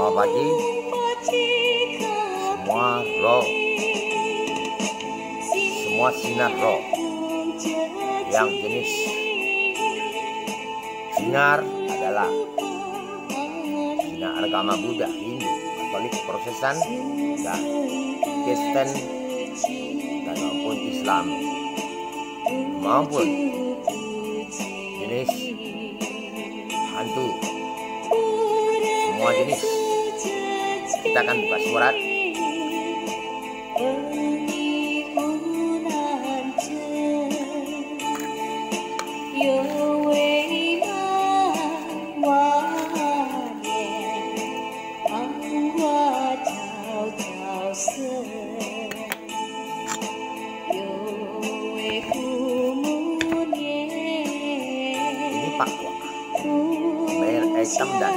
Semua pagi, semua roh, semua sinar roh yang jenis sinar adalah sinar agama Buddha, Hindu, Katolik, Protestan, dan Kristen, dan maupun Islam, maupun jenis hantu, semua jenis. Kita akan buka surat ini pakwa, merah hitam dan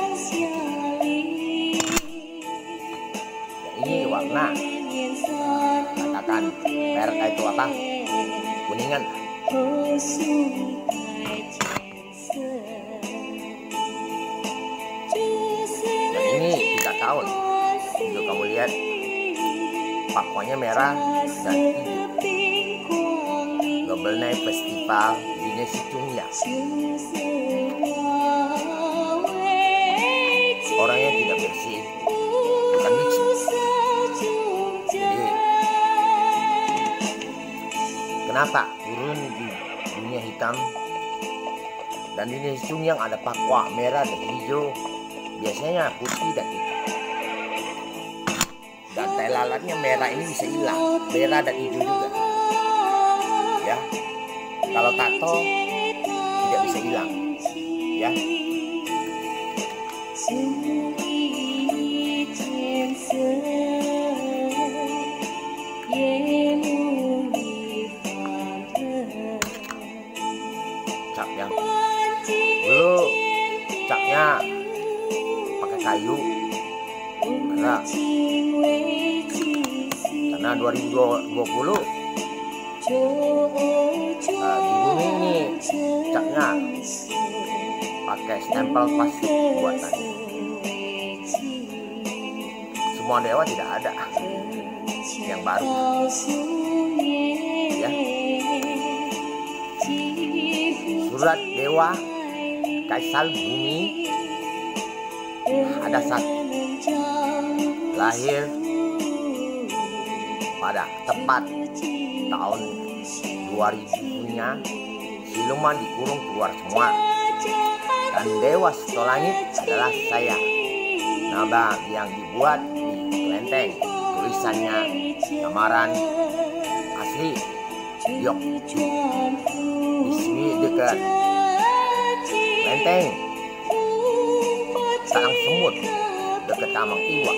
ini warna. Katakan merek itu apa? Kuningan. Dan ini 3 tahun. Untuk kamu lihat pakwanya merah dan hijau. Global Night Festival di Nesicungnya. Orangnya tidak bersih, bukan biksu. Jadi kenapa turun di dunia hitam dan di Nesicung yang ada pakwa merah dan hijau, biasanya putih dan hitam. Dan tai lalatnya merah ini bisa hilang, merah dan hijau juga. Ya, kalau tato tidak bisa hilang. Ya. Capnya dulu capnya pakai kayu karena 2020 di bumi ini capnya pakai stempel plastik buatan. Semua dewa tidak ada yang baru. Ya. Surat dewa Kaisal bumi ada satu lahir pada tepat tahun 2000-nya. Siluman dikurung keluar semua. Dan dewa Setolangit adalah saya, Naba, yang dibuat di kelenteng. Tulisannya samaran asli Yok di sini dekat kelenteng Sarang Semut dekat Tamang Iwa.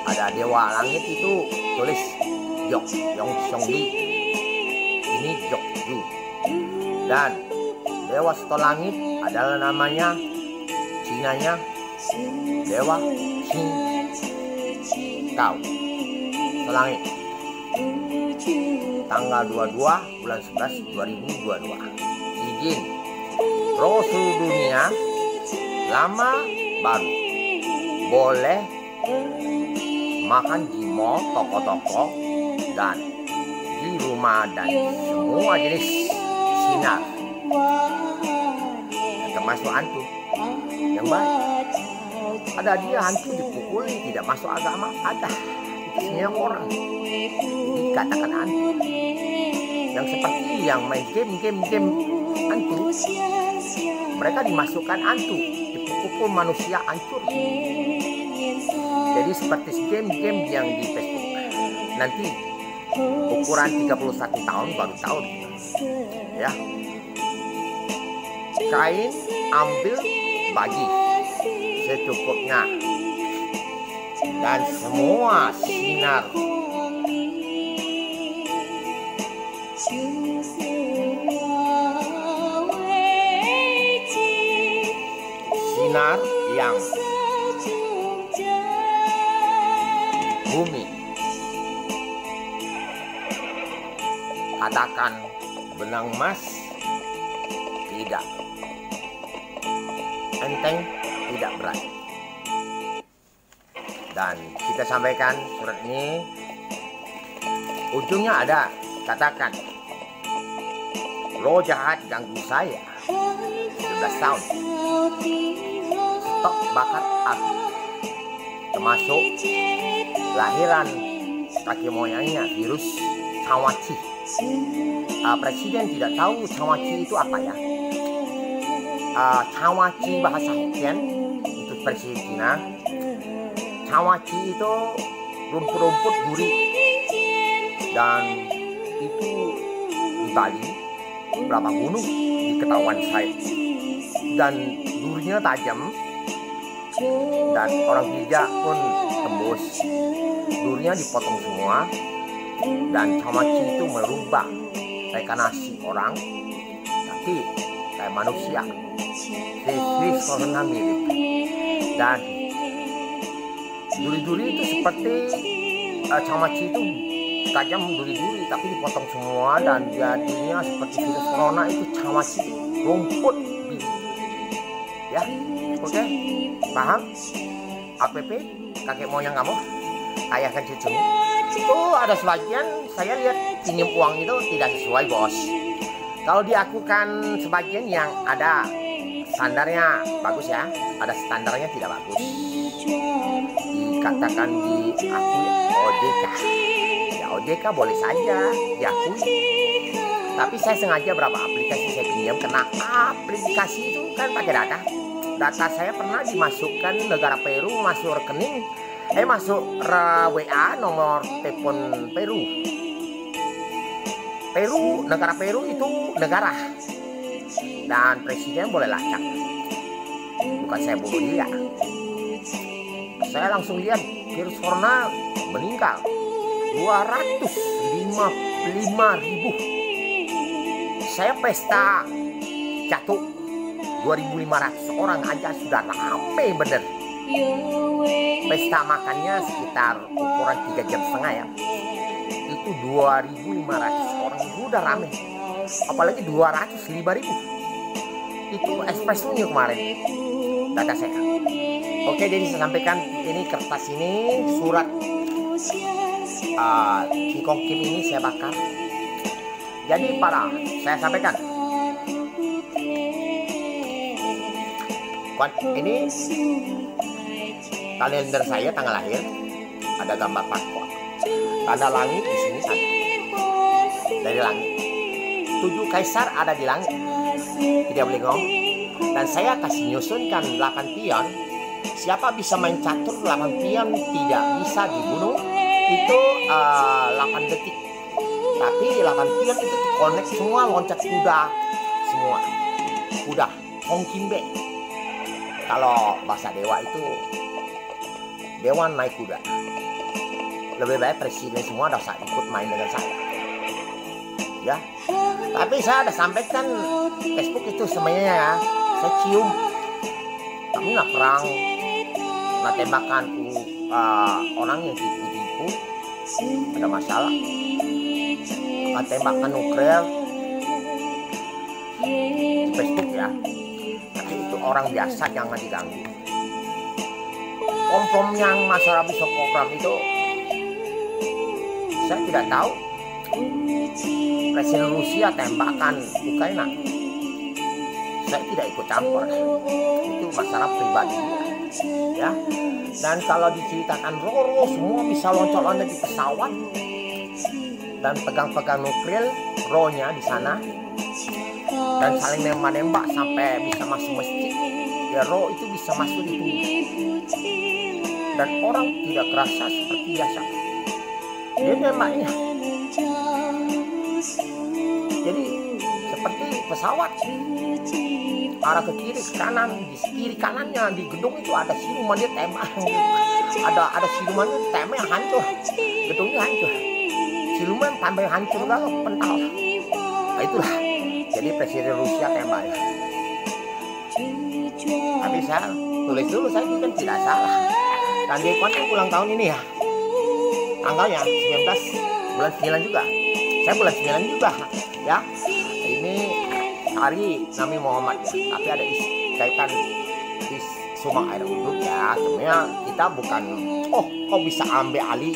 Ada dewa langit itu tulis Yok Yong Xiongli, ini Yok Ju. Dan dewa Setolangit adalah namanya Cinanya dewa Qin Tao Setolangit. Tanggal 22 bulan 11 2022. Izin Rasul dunia lama baru boleh makan di mall, toko-toko, dan di rumah, dan semua jenis sinar, termasuk hantu yang baik. Ada dia hantu dipukuli, tidak masuk agama, ada. Itu semua orang dikatakan hantu. Yang seperti yang main game hantu, mereka dimasukkan hantu, dipukul manusia hancur. Jadi seperti game yang di Facebook. Nanti ukuran 31 tahun baru tahu. Ya. Kain ambil bagi secukupnya. Dan semua sinar yang bumi. Katakan benang emas tidak enteng, tidak berat. Dan kita sampaikan surat ini, ujungnya ada katakan, roh jahat ganggu saya 17 tahun, stop bakar api, termasuk lahiran kaki moyangnya virus Cawaci. Presiden tidak tahu Cawaci itu apa ya. Cawaci bahasa Hokkien itu Presiden Cina. Cawaci itu rumput-rumput duri, dan itu di Bali beberapa gunung di ketahuan saya, dan durinya tajam dan orang bijak pun tembus. Durinya dipotong semua, dan Cawaci itu merubah reinkarnasi orang, tapi kayak manusia. Virus corona mirip, dan duri-duri itu seperti Cawaci itu tajam duri-duri, tapi dipotong semua dan jadinya seperti virus corona itu. Cawaci itu rumput biji. Ya, oke, paham? APP, kakek moyang kamu, ayah kan cucunya. Itu ada sebagian saya lihat pinjam uang itu tidak sesuai, bos. Kalau diakukan sebagian yang ada standarnya bagus ya, ada standarnya tidak bagus, dikatakan diakui OJK. Ya OJK boleh saja diakui, tapi saya sengaja berapa aplikasi saya pinjam, karena aplikasi itu kan pakai data. Data saya pernah dimasukkan negara Peru, masuk rekening, masuk WA nomor telepon Peru. Negara Peru itu negara, dan presiden boleh lacak. Bukan saya bunuh dia. Saya langsung lihat virus corona meninggal 255.000. Saya pesta jatuh 2.500 orang aja sudah rame bener. Pesta makannya sekitar ukuran 3,5 jam ya. Itu 2.500 orang udah rame. Apalagi 205.000. Itu espressonya kemarin, data saya. Oke, jadi saya sampaikan ini kertas ini, surat King Kong Kim ini saya bakar. Jadi saya sampaikan, ini kalender saya tanggal lahir, ada gambar Pakwa, tanda langit di sini ada, dari langit. 7 kaisar ada di langit, tidak boleh ngomong. Dan saya kasih nyusunkan 8 pion. Siapa bisa main catur 8 pion tidak bisa dibunuh. Itu 8 detik. Tapi 8 pion itu connect semua, loncat kuda semua. Kuda Hong Kimbe. Kalau bahasa dewa itu dewan naik kuda. Lebih baik presiden semua ada usah ikut main dengan saya. Ya, tapi saya ada sampaikan Facebook itu semuanya ya. Saya cium, kami nak perang, nak tembakan orang yang tipu-tipu, ada masalah, nak tembakan nuklir di Facebook ya. Tapi itu orang biasa, jangan diganggu. Kom yang masalah bisa program itu, saya tidak tahu. Presiden Rusia tembakan Ukraina, saya tidak ikut campur, itu masalah pribadi ya. Dan kalau diceritakan Roro semua bisa loncat-loncat di pesawat dan pegang-pegang nuklir, rohnya di sana, dan saling nembak-nembak sampai bisa masuk masjid, ya roh itu bisa masuk di tubuh, dan orang tidak kerasa seperti biasa dia nembaknya. Jadi seperti pesawat arah ke kiri ke kanan, di kiri kanannya di gedung itu ada siluman, dia tembak. Ada siluman tembak yang hancur, gedungnya hancur, siluman tambah hancur kalau pental. Nah, itulah jadi presiden Rusia tembak. Tapi saya tulis dulu, saya kan tidak salah. Dan dia kan ulang tahun ini ya, tanggalnya 19 bulan 9 juga. Saya bulan 9 juga ya. Ini hari Nabi Muhammad ya, tapi ada kaitan Subang Air Udut ya. Sebenarnya kita bukan kok bisa ambil alih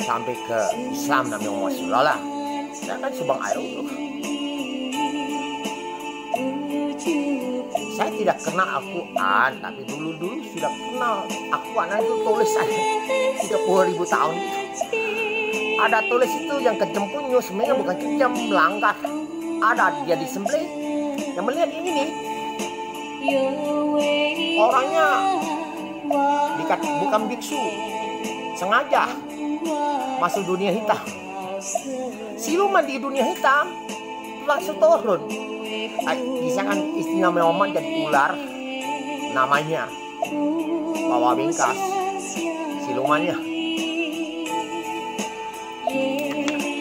sampai ke Islam Nabi Muhammad SAW. Saya kan Subang Air Udut. Saya tidak kenal Al-Quran, tapi dulu sudah kenal Al-Quran itu tulis saya 30.000 tahun itu. Ada tulis itu yang kejam punyo, sebenarnya bukan kejam, melanggar. Ada dia disembelih. Yang melihat ini nih, orangnya bukan biksu, sengaja masuk dunia hitam. Siluman di dunia hitam langsung turun. Misalkan istilah Muhammad jadi ular, namanya bawa bingkas, silumannya.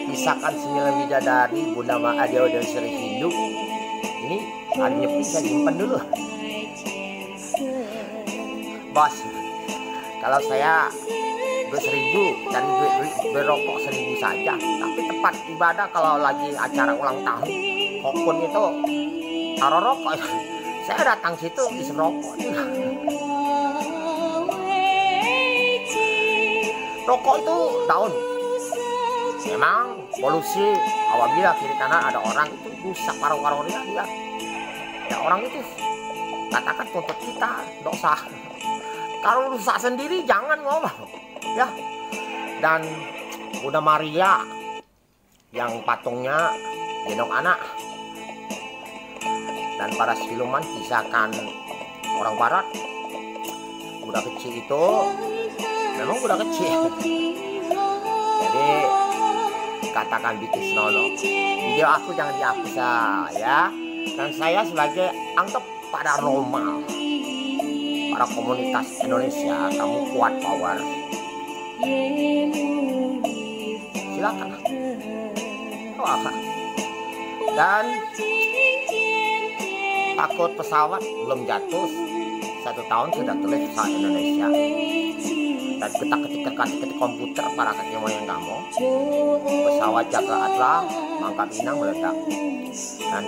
Misalkan 9 bidadari Bunda Mahadewa dan Sri Hindu. Ini ada nyepi, saya simpan dulu. Bos, kalau saya 2.000 dan berokok 1.000 saja. Tapi tempat ibadah kalau lagi acara ulang tahun, kokun itu taruh rokok. Saya datang situ bisa rokok juga. Rokok itu daun. Memang polusi apabila kiri kanan ada orang itu rusak paru-paru dia. Ya orang itu katakan tuntut kita dosa. Kalau rusak sendiri jangan ngomong ya. Dan Bunda Maria yang patungnya gendong anak, dan para siluman kisahkan orang barat. Budak kecil itu memang budak kecil. Jadi katakan bikin senono. Video aku jangan dihapus ya. Dan saya sebagai anggap paranormal, para komunitas Indonesia, kamu kuat power. Silakan. Dan takut pesawat belum jatuh 1 tahun sudah tulis pesawat Indonesia. Dan kita ketik komputer para kakek moyang kamu, pesawat Jakarta Mangka Pinang meledak. Dan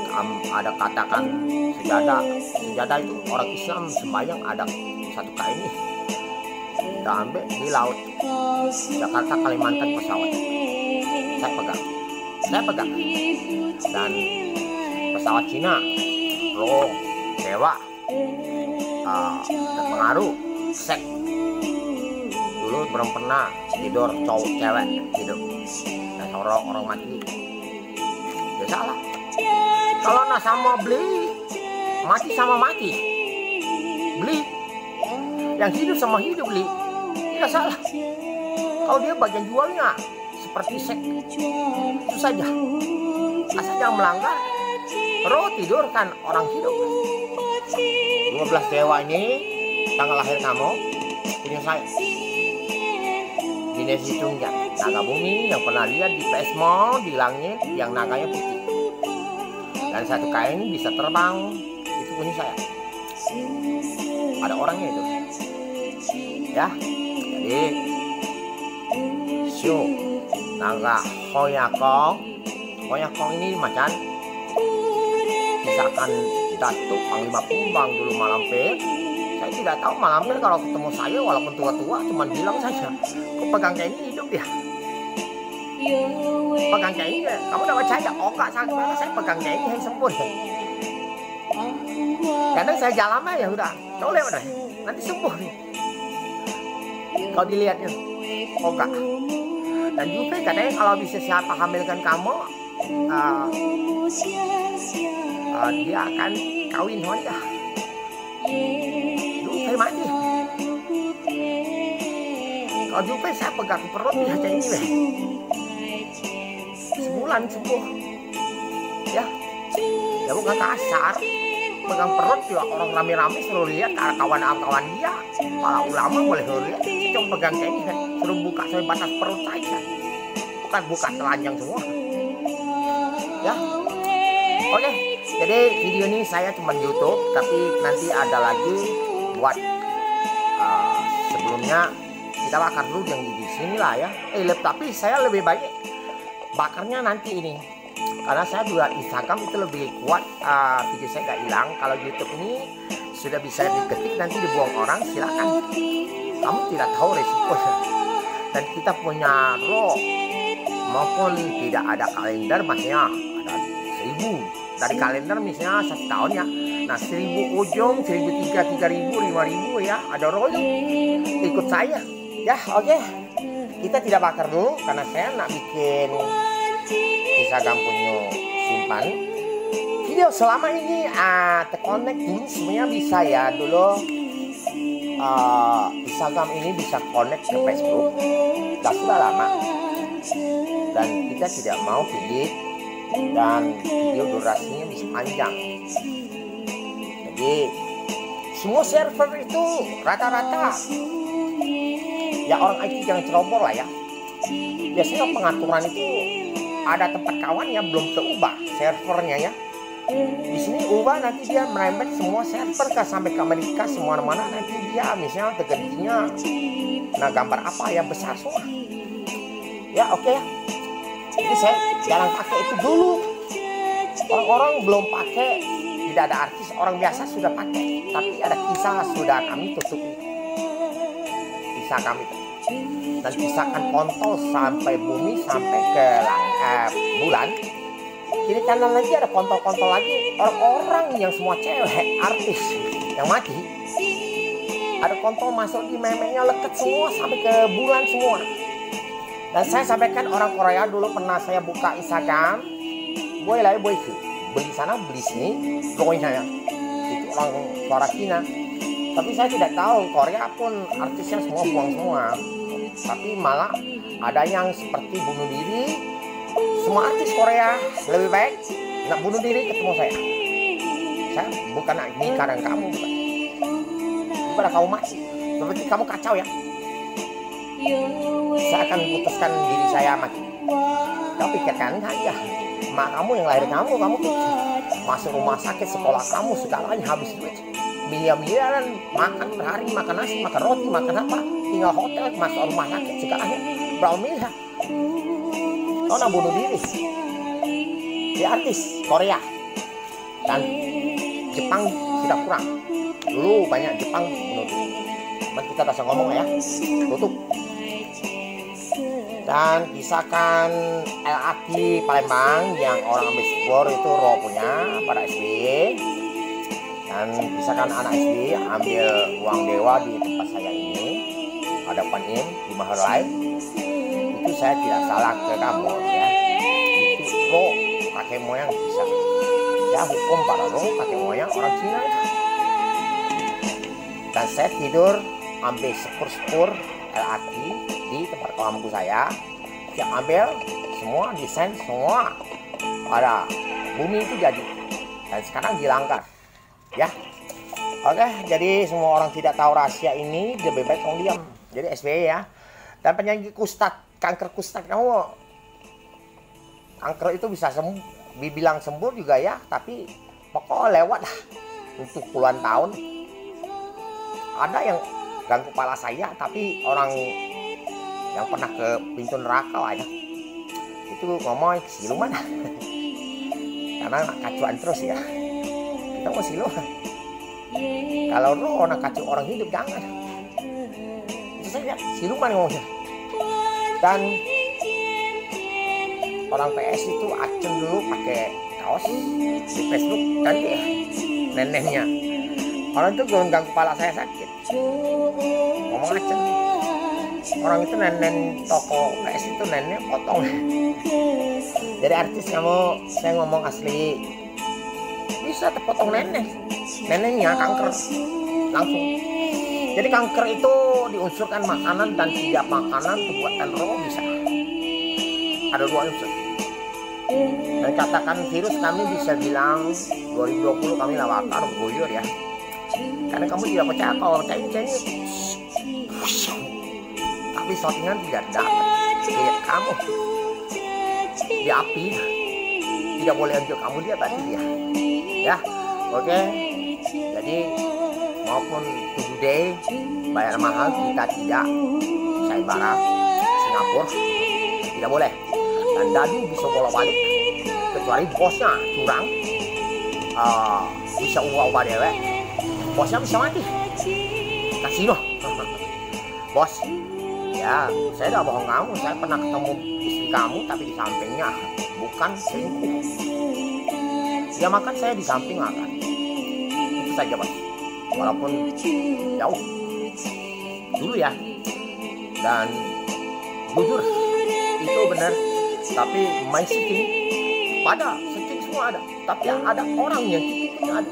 ada katakan sejadah itu orang Islam sembahyang ada 1 kain ini kita ambil di laut Jakarta Kalimantan pesawat. Saya pegang. Dan pesawat Cina Loh Dewa terpengaruh sek. Dulu belum pernah tidur cowok cewek hidup dan orang mati. Ya salah. Kalau nak sama beli, mati sama mati. Beli yang hidup sama hidup beli, tidak salah. Kalau dia bagian jualnya seperti sek, itu saja. Asal jangan melanggar. Roh tidur kan orang hidup. 12 dewa ini tanggal lahir kamu punya saya. Jenis hitungnya naga bumi yang pernah lihat di PS Mall di langit yang naganya putih. Dan 1 kain bisa terbang, itu punya saya. Ada orangnya itu. Ya. Jadi Syu naga Hoyakong ini macan. Misalkan Datuk Panglima Kumbang dulu Malampir. Saya tidak tahu Malampir kalau ketemu saya walaupun tua-tua cuma bilang saja, kok pegang kayak ini hidup dia. Pegang kayak ini, kamu udah percaya? Oh enggak, saya pegang kayak ini yang sembuh. Kadang saya jalan aja udah, colek udah, nanti sembuh nih. Kalau dilihatnya, oh enggak. Dan juga kadang kalau bisa siapa hamilkan kamu, dia akan kawin sama dia. Jupe mati. Kalau Jupe saya pegang perut dia aja ini deh. Sebulan sembuh. Ya bukan kasar. Pegang perut juga orang rame-rame suruh lihat kawan-kawan dia. Para ulama boleh suruh lihat. Cuma pegang kayak ini kan. Suruh buka sampai batas perut saja. Bukan buka telanjang semua. Ya. Oke, jadi video ini saya cuma YouTube, tapi nanti ada lagi buat sebelumnya kita bakar dulu yang di sini lah ya. Tapi saya lebih baik bakarnya nanti ini, karena saya juga Instagram itu lebih kuat, video saya nggak hilang. Kalau YouTube ini sudah bisa diketik nanti dibuang orang, silakan. Kamu tidak tahu resikonya. Dan kita punya roh maupun tidak ada kalender, maksudnya ada 1000 dari kalender misalnya 1 tahun ya. Nah 1000 ujung, 1003, 3000, 5000 ya, ada roh ikut saya ya. Oke, kita tidak bakar dulu karena saya nak bikin Instagram punya simpan video selama ini terkonek ini semuanya bisa ya. Dulu Instagram ini bisa connect ke Facebook, sudah lama, dan kita tidak mau pilih dan video durasinya bisa panjang. Jadi semua server itu rata-rata ya orang IT jangan ceroboh lah ya. Biasanya pengaturan itu ada tempat kawan yang belum terubah servernya ya. Di sini ubah nanti dia merembet semua server sampai ke Amerika semua mana nanti dia misalnya terjadinya nah gambar apa yang besar semua ya. Oke ya, jadi saya jarang pakai itu dulu. Orang-orang belum pakai, tidak ada artis, orang biasa sudah pakai, tapi ada kisah sudah kami tutupi kisah kami dan kisahkan kontol sampai bumi sampai ke bulan. Kiri kanan lagi ada kontol-kontol lagi orang-orang yang semua cewek artis yang mati. Ada kontol masuk di memenya leket semua sampai ke bulan semua. Dan saya sampaikan orang Korea dulu pernah saya buka Instagram, boy lah boy beli sana beli sini pokoknya ya. Itu orang suara Cina. Tapi saya tidak tahu Korea pun artisnya semua buang semua. Tapi malah ada yang seperti bunuh diri. Semua artis Korea lebih baik nak bunuh diri ketemu saya. Saya bukan nak nikah dengan kamu, bukan. Daripada kamu mati, berarti kamu kacau ya. Saya akan putuskan diri saya mati. Kamu pikirkan aja, mak kamu yang lahir kamu masuk rumah sakit, sekolah kamu segalanya habis duit. Miliar-miliaran makan per hari, makan nasi, makan roti, makan apa, tinggal hotel, masuk rumah sakit segalanya berapa miliar. Kau nak bunuh diri di artis Korea dan Jepang sudah kurang. Dulu banyak Jepang bunuh diri. Kita tak usah ngomong ya, tutup. Dan kisahkan LRT Palembang yang orang ambil skor itu roh punya pada SBY. Dan kisahkan anak SBY ambil uang dewa di tempat saya ini, hadapan ini di Maharlai. Itu saya tidak salah ke kamu ya. Itu roh kakek moyang bisa. Ya hukum para roh kakek moyang orang Cina itu. Dan saya tidur ambil sepur LRT di tempat kampung saya. Saya ambil semua desain semua pada bumi itu jadi. Dan sekarang dilanggar. Ya. Oke, jadi semua orang tidak tahu rahasia ini lebih baik kamu diam. Jadi SBY ya. Dan penyanyi kanker kustat kamu, kanker itu bisa sembuh, dibilang sembuh juga ya, tapi pokoknya lewat lah untuk puluhan tahun. Ada yang ganggu kepala saya, tapi orang yang pernah ke pintu neraka lah ya, itu ngomong siluman karena kacuan terus ya. Kita mau siluman, kalau roh nak kacau orang hidup jangan. Itu saya lihat siluman ngomongnya. Dan orang PS itu Acen dulu pakai kaos di Facebook ganti ya neneknya. Orang itu ganggu kepala saya sakit. Ngomong Acen. Orang itu nenek toko PS itu neneknya potong. Jadi artis kamu saya ngomong asli bisa terpotong neneknya kanker langsung. Jadi kanker itu diunsurkan makanan dan tidak makanan buatan roh bisa. Ada 2 unsur. Dan katakan virus kami bisa bilang 2020 kami lawakar guyur ya. Karena kamu tidak percaya kalau percaya ini. Tapi shootingan tidak dapat. Lihat kamu di api. Tidak boleh unjuk kamu dia tadi dia. Ya, oke. Jadi maupun today bayar mahal kita tidak saya barat Singapura tidak boleh, dan dadu bisa bolak-balik kecuali bosnya curang bisa ubah-ubah dewek bosnya bisa mati. Kasino. Bos, ya saya udah bohong kamu, saya pernah ketemu istri kamu tapi di sampingnya, bukan selingkuh. Dia makan, saya di samping makan. Itu saja bos, walaupun jauh dulu ya. Dan jujur itu benar, tapi my sitting pada sitting semua ada, tapi ada orang yang tipiknya ada.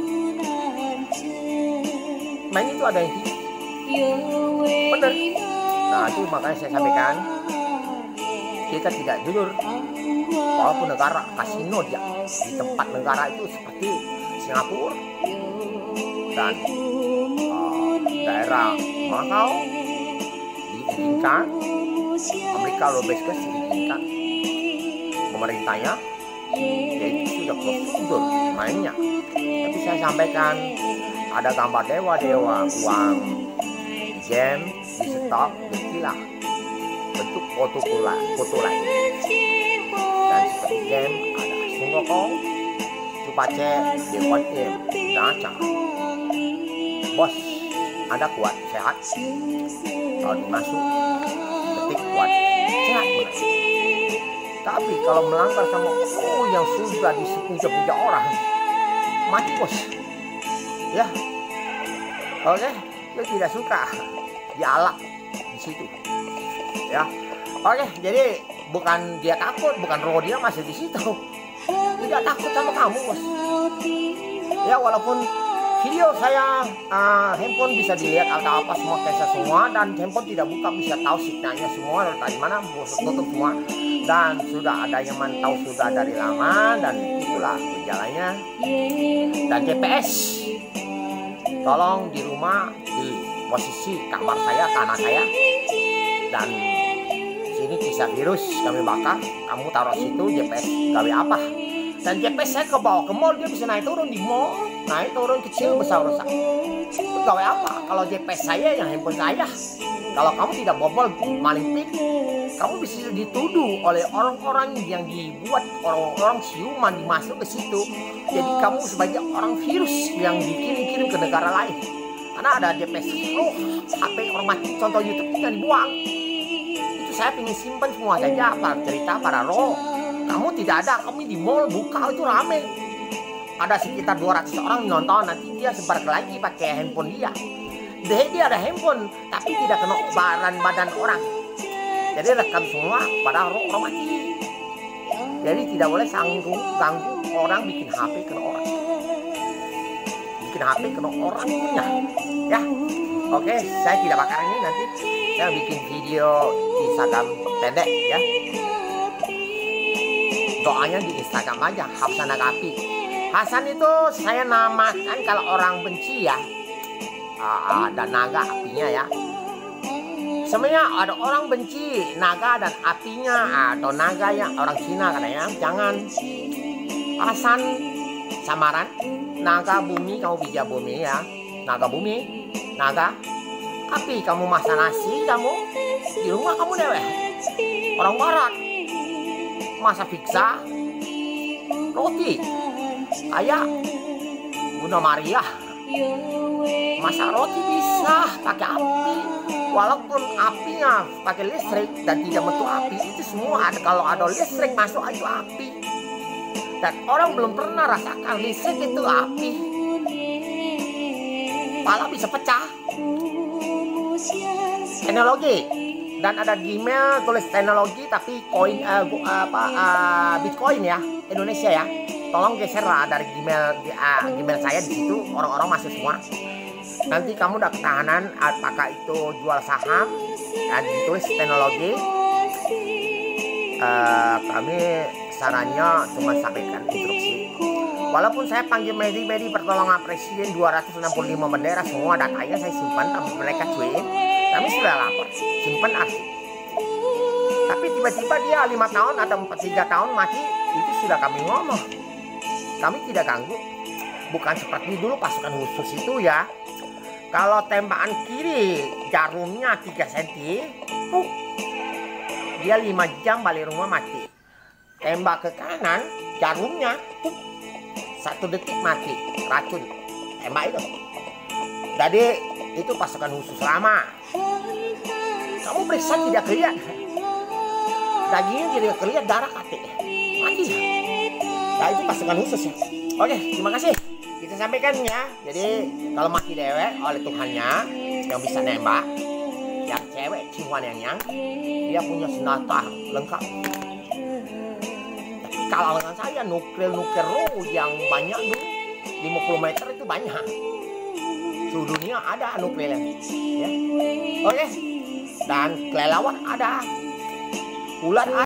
Main itu ada yang tipik, benar. Nah itu makanya saya sampaikan, kita tidak jujur. Walaupun negara kasino dia di tempat negara itu seperti Singapura dan daerah Macau diizinkan, Amerika Lobeskes diizinkan pemerintahnya, jadi sudah prosedur mainnya. Tapi saya sampaikan ada gambar dewa-dewa, uang game di stop ditilang bentuk foto lain. Dan seperti game ada Sun Gokong, Cupace, Dewan Im, Daca. Bos, Anda kuat, sehat. Kalau dimasuk, ketik kuat, sehat benar. Tapi kalau melanggar sama yang sudah dipuja-puja orang, mati bos. Ya, oke, dia tidak suka dialak di situ. Ya, oke, jadi bukan dia takut, bukan roh dia masih di situ. Tidak takut sama kamu bos. Ya, walaupun video saya handphone bisa dilihat ada apa semua kayak semua, dan handphone tidak buka bisa tahu signalnya semua dari mana, tutup semua, dan sudah ada yang mantau sudah dari lama, dan itulah gejalanya. Dan GPS tolong di rumah di posisi kamar saya, tanah saya, dan sini kisah virus kami bakar, kamu taruh situ. GPS gawe apa? Dan GPS saya ke bawah ke mall, dia bisa naik turun di mall, naik turun kecil besar rusak. Itu gawe apa? Kalau GPS saya yang handphone saya, kalau kamu tidak bobol maling pik, kamu bisa dituduh oleh orang-orang yang dibuat orang-orang siuman dimasuk ke situ. Jadi kamu sebagai orang virus yang dikirim-kirim ke negara lain. Karena ada GPS, HP orang mati, contoh YouTube tinggal dibuang. Itu saya pengen simpan semua saja, para cerita, para roh. Kamu tidak ada, kamu di mall buka itu rame. Ada sekitar 200 orang nonton, nanti dia sebar lagi pakai handphone dia. Dia ada handphone, tapi tidak kena badan orang. Jadi rekam semua pada orang mati. Jadi tidak boleh ganggu orang bikin HP kena orang. Bikin HP kena orang punya. Ya, oke, saya tidak bakar ini, nanti saya bikin video di Instagram pendek ya. Doanya di Instagram aja, Hasan Agapi. Hasan itu saya namakan kalau orang benci ya, ada naga apinya ya. Sebenarnya ada orang benci naga dan apinya, atau naga yang orang Cina katanya. Jangan. Hasan samaran, naga bumi, kamu bija bumi ya. Naga bumi, naga api, kamu masak nasi, kamu di rumah kamu deweh. Orang barat masak pizza, roti, kayak Bunda Maria masak roti bisa pakai api, walaupun apinya pakai listrik dan tidak bentuk api. Itu semua ada, kalau ada listrik masuk itu api, dan orang belum pernah rasakan listrik itu api. Pala bisa pecah. Teknologi. Dan ada Gmail tulis teknologi tapi koin Bitcoin ya, Indonesia ya. Tolong geser lah dari Gmail saya di situ, orang-orang masuk semua. Nanti kamu udah ketahanan, apakah itu jual saham dan ditulis teknologi. Kami sarannya cuma sampaikan instruksi. Walaupun saya panggil Medi pertolongan presiden 265 bendera, semua datanya saya simpan, tapi mereka cuekin. Kami sudah lapor, simpan arsip. Tapi tiba-tiba dia 5 tahun atau 3 tahun mati, itu sudah kami ngomong. Kami tidak ganggu. Bukan seperti dulu pasukan khusus itu ya. Kalau tembakan kiri jarumnya 3 cm, dia 5 jam balik rumah mati. Tembak ke kanan jarumnya 1 detik mati, racun tembak itu. Jadi itu pasukan khusus lama. Kamu periksa tidak kelihatan. Dagingnya tidak kelihatan, darah kate. Mati. Nah itu pasukan khusus ya. Oke, terima kasih. Kita sampaikan ya. Jadi kalau mati dewek oleh Tuhannya yang bisa nembak, yang cewek ciuman yang dia punya senjata lengkap. Tapi kalau dengan saya nuklir yang banyak tuh 50 meter itu banyak. Seluruh dunia ada nuklir ya. Oke. Dan kelelawar ada. Ular ada.